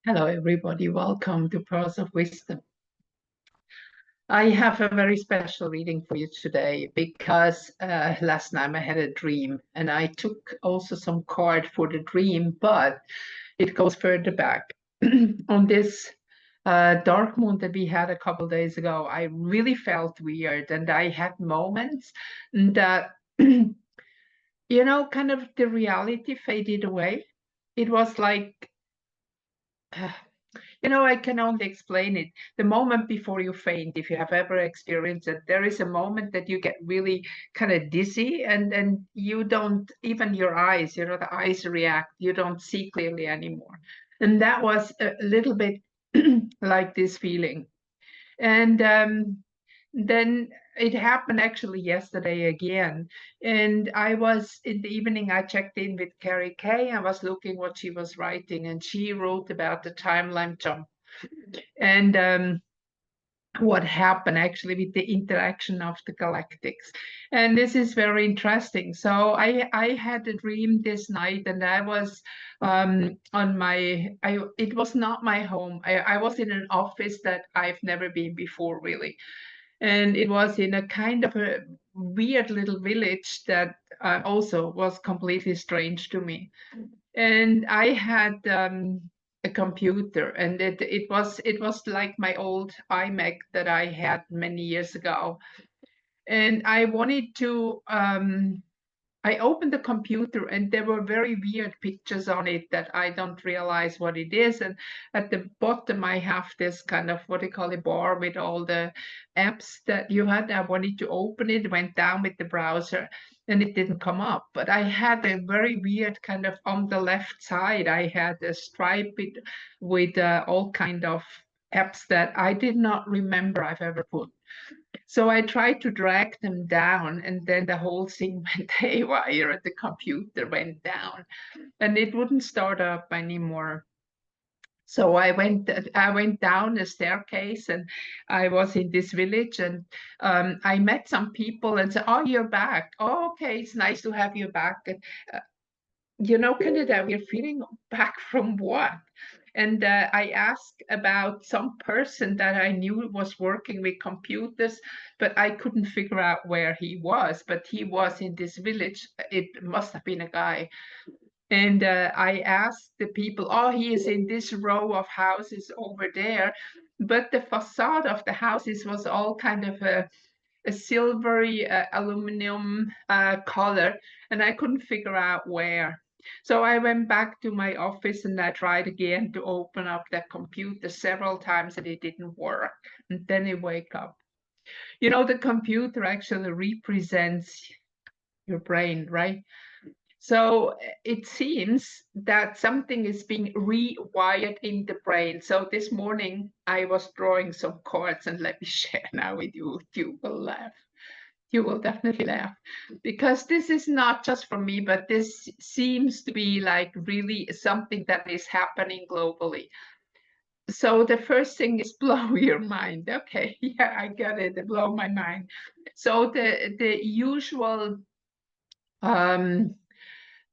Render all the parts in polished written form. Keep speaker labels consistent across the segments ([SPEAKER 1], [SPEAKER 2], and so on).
[SPEAKER 1] Hello, everybody. Welcome to Pearls of Wisdom. I have a very special reading for you today because last night I had a dream and I took also some card for the dream, but it goes further back. On this dark moon that we had a couple days ago, I really felt weird and I had moments that, kind of the reality faded away. It was like, I can only explain it. The moment before you faint, if you have ever experienced it, there is a moment that you get really kind of dizzy and you don't, even your eyes, the eyes react, you don't see clearly anymore. And that was a little bit like this feeling. And then it happened actually yesterday again. And I was in the evening, I checked in with Kerry K. I was looking what she was writing, and she wrote about the timeline jump and what happened actually with the interaction of the galactics. And this is very interesting. So I had a dream this night, and I was it was not my home. I was in an office that I've never been before, really. And it was in a kind of a weird little village that also was completely strange to me. And I had a computer, and it was like my old iMac that I had many years ago. And I wanted to I opened the computer and there were very weird pictures on it that I don't realize what it is. And at the bottom, I have this kind of what they call a bar with all the apps that you had. I wanted to open it, went down with the browser, and it didn't come up. But I had a very weird kind of on the left side, I had a stripe with all kind of apps that I did not remember I've ever put. So I tried to drag them down, and then the whole thing went haywire, and the computer went down, and it wouldn't start up anymore. So I went down a staircase, and I was in this village, and I met some people and said, "Oh, you're back. Oh, okay, it's nice to have you back." And, Canada, we're feeling back from what? And I asked about some person that I knew was working with computers, but I couldn't figure out where he was. But he was in this village. It must have been a guy. And I asked the people, oh, he is in this row of houses over there. But the facade of the houses was all kind of a silvery aluminum color, and I couldn't figure out where. So I went back to my office and I tried again to open up that computer several times and it didn't work. And then I wake up. The computer actually represents your brain, right? So it seems that something is being rewired in the brain. So this morning I was drawing some cards, and let me share now with you. You will laugh. You will definitely laugh, because this is not just for me, but this seems to be like really something that is happening globally. So the first thing is blow your mind. Okay, yeah, I got it. Blow my mind. So the usual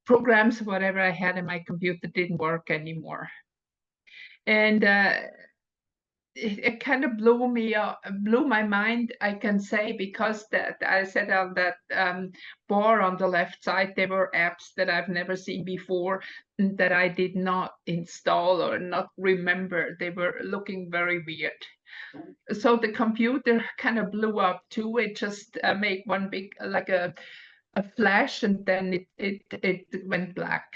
[SPEAKER 1] programs, whatever I had in my computer, didn't work anymore. And it kind of blew my mind, I can say, because that I said on that bar on the left side, there were apps that I've never seen before that I did not install or not remember. They were looking very weird. So the computer kind of blew up too. It just made one big, like a flash, and then it went black.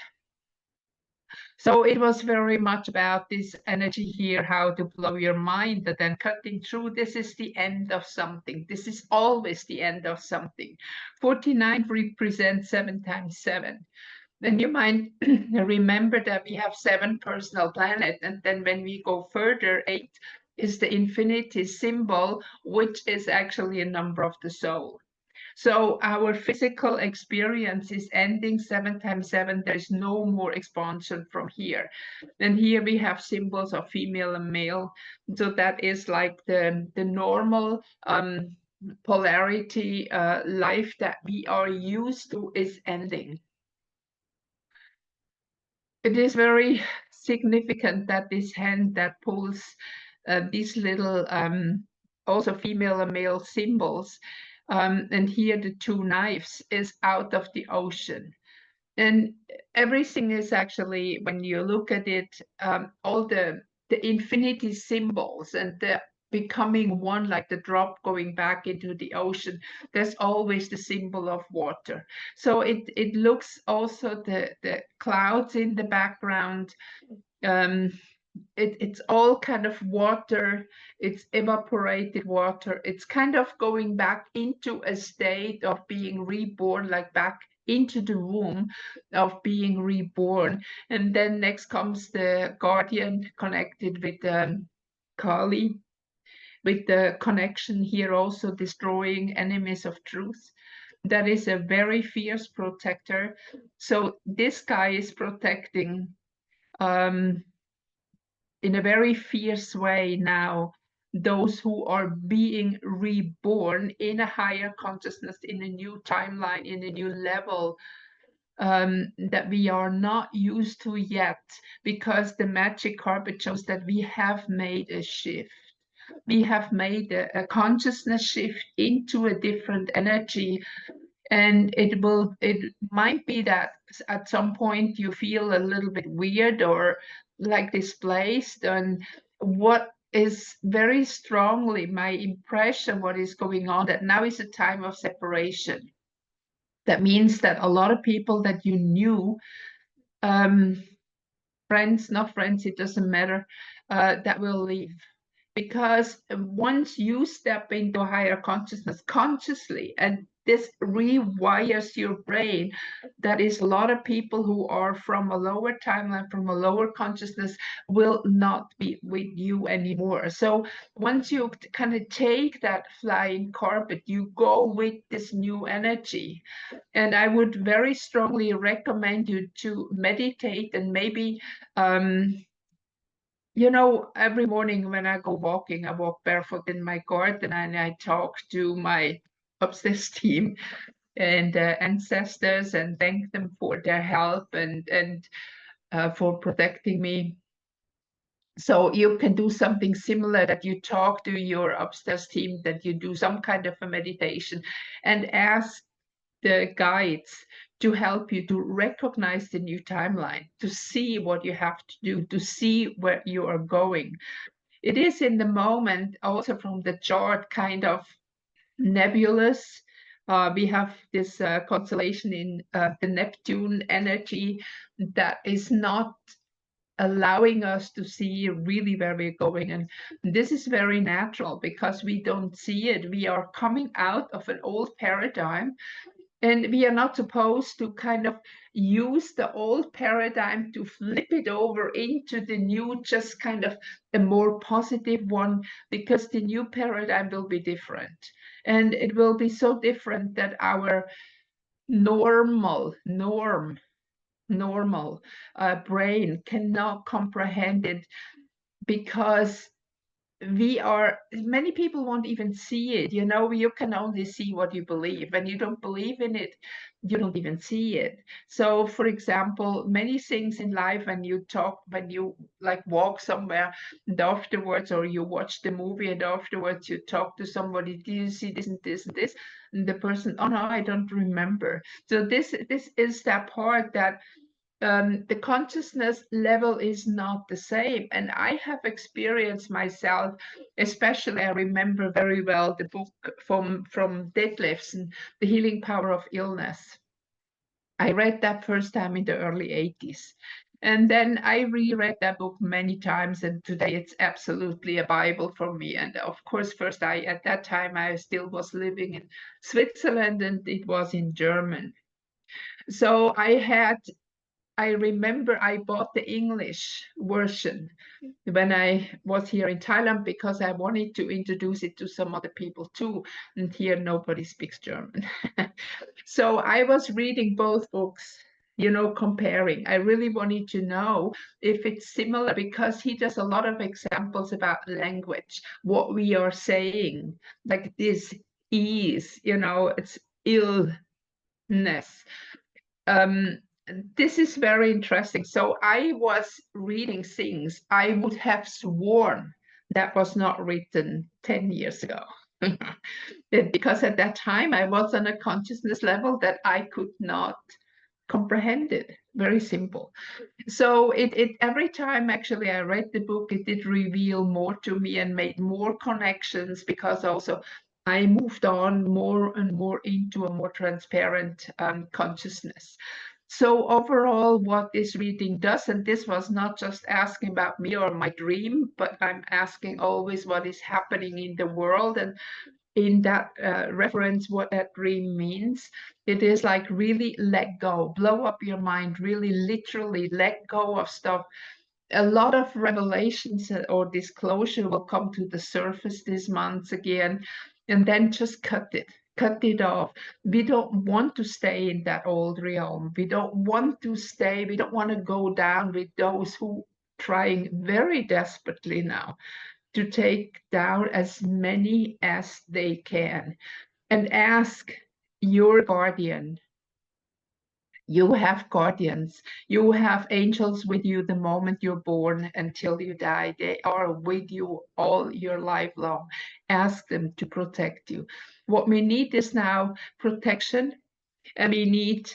[SPEAKER 1] So it was very much about this energy here, how to blow your mind, and then cutting through. This is the end of something. This is always the end of something. 49 represents 7 times 7. Then you might remember that we have 7 personal planets, and then when we go further, 8 is the infinity symbol, which is actually a number of the soul. So our physical experience is ending 7 times 7. There is no more expansion from here. And here we have symbols of female and male. So that is like the normal polarity life that we are used to is ending. It is very significant that this hand that pulls these little also female and male symbols, and here the two knives, is out of the ocean. And everything is actually, when you look at it, all the infinity symbols and the becoming one, like the drop going back into the ocean, there's always the symbol of water. So it looks also the clouds in the background. It's all kind of water, it's evaporated water, it's kind of going back into a state of being reborn, like back into the womb of being reborn. And then next comes the guardian connected with Kali, with the connection here also destroying enemies of truth. That is a very fierce protector. So this guy is protecting in a very fierce way now those who are being reborn in a higher consciousness, in a new timeline, in a new level that we are not used to yet, because the magic carpet shows that we have made a shift. We have made a consciousness shift into a different energy. And it might be that at some point you feel a little bit weird or like displaced. And what is very strongly my impression, what is going on, that now is a time of separation. That means that a lot of people that you knew, friends, not friends, it doesn't matter, that will leave. Because once you step into higher consciousness consciously, and this rewires your brain, that is, a lot of people who are from a lower timeline, from a lower consciousness, will not be with you anymore. So once you kind of take that flying carpet, you go with this new energy. And I would very strongly recommend you to meditate, and maybe you know, every morning when I go walking, I walk barefoot in my garden and I talk to my upstairs team and ancestors and thank them for their help and for protecting me. So you can do something similar, that you talk to your upstairs team, that you do some kind of a meditation and ask the guides to help you to recognize the new timeline, to see what you have to do, to see where you are going. It is in the moment, also from the chart, kind of nebulous. We have this constellation in the Neptune energy that is not allowing us to see really where we're going. And this is very natural because we don't see it. We are coming out of an old paradigm, and we are not supposed to kind of use the old paradigm to flip it over into the new, just kind of a more positive one, because the new paradigm will be different. And it will be so different that our normal brain cannot comprehend it, because many people won't even see it. You know, you can only see what you believe. When you don't believe in it, you don't even see it. So for example, many things in life, when you like walk somewhere and afterwards, or you watch the movie and afterwards you talk to somebody, do you see this and this and this? And the person, oh no, I don't remember. So this is that part that the consciousness level is not the same. And I have experienced myself, especially I remember very well the book from Detlefsen, The Healing Power of Illness. I read that first time in the early 80s. And then I reread that book many times, and today it's absolutely a Bible for me. And of course, first at that time, I still was living in Switzerland, and it was in German. So I remember I bought the English version when I was here in Thailand, because I wanted to introduce it to some other people too. And here nobody speaks German. So I was reading both books, you know, comparing. I really wanted to know if it's similar, because he does a lot of examples about language, what we are saying, like this ease, you know, it's illness. this is very interesting. So I was reading things I would have sworn that was not written 10 years ago. Because at that time I was on a consciousness level that I could not comprehend it. Very simple. So it every time actually I read the book, it did reveal more to me and made more connections, because also I moved on more and more into a more transparent consciousness. So overall, what this reading does, and this was not just asking about me or my dream, but I'm asking always what is happening in the world, and in that reference, what that dream means. It is like really let go, blow up your mind, really literally let go of stuff. A lot of revelations or disclosure will come to the surface this month again, and then just cut it off. We don't want to stay in that old realm. We don't want to stay, we don't want to go down with those who trying very desperately now to take down as many as they can, and ask your guardian. You have guardians. You have angels with you the moment you're born until you die. They are with you all your life long. Ask them to protect you. What we need is now protection, and we need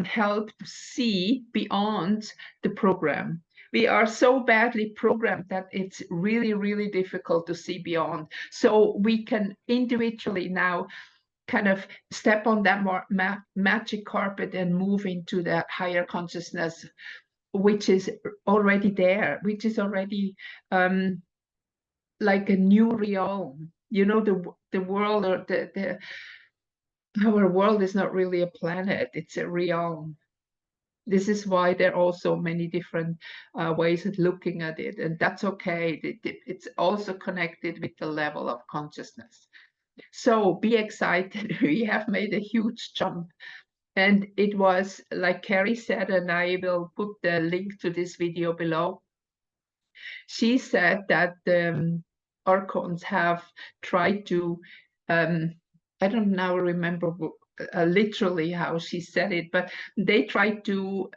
[SPEAKER 1] help to see beyond the program. We are so badly programmed that it's really, really difficult to see beyond. So we can individually now kind of step on that more magic carpet and move into that higher consciousness, which is already there, which is already like a new realm. You know, the world, or our world is not really a planet, it's a realm. This is why there are also many different ways of looking at it, and that's okay. It's also connected with the level of consciousness. So be excited. We have made a huge jump. And it was, like Kerry said, and I will put the link to this video below. She said that the Archons have tried to, I don't now remember literally how she said it, but they tried to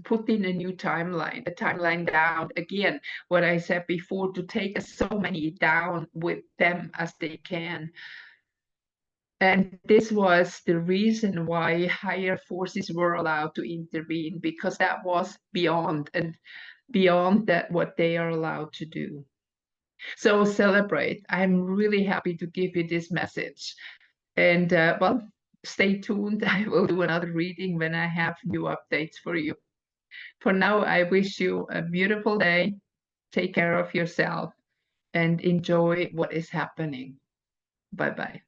[SPEAKER 1] put in a new timeline, a timeline down again, what I said before, to take so many down with them as they can. And this was the reason why higher forces were allowed to intervene, because that was beyond that what they are allowed to do. So celebrate. I'm really happy to give you this message. And well, stay tuned. I will do another reading when I have new updates for you. For now, I wish you a beautiful day. Take care of yourself and enjoy what is happening. Bye-bye.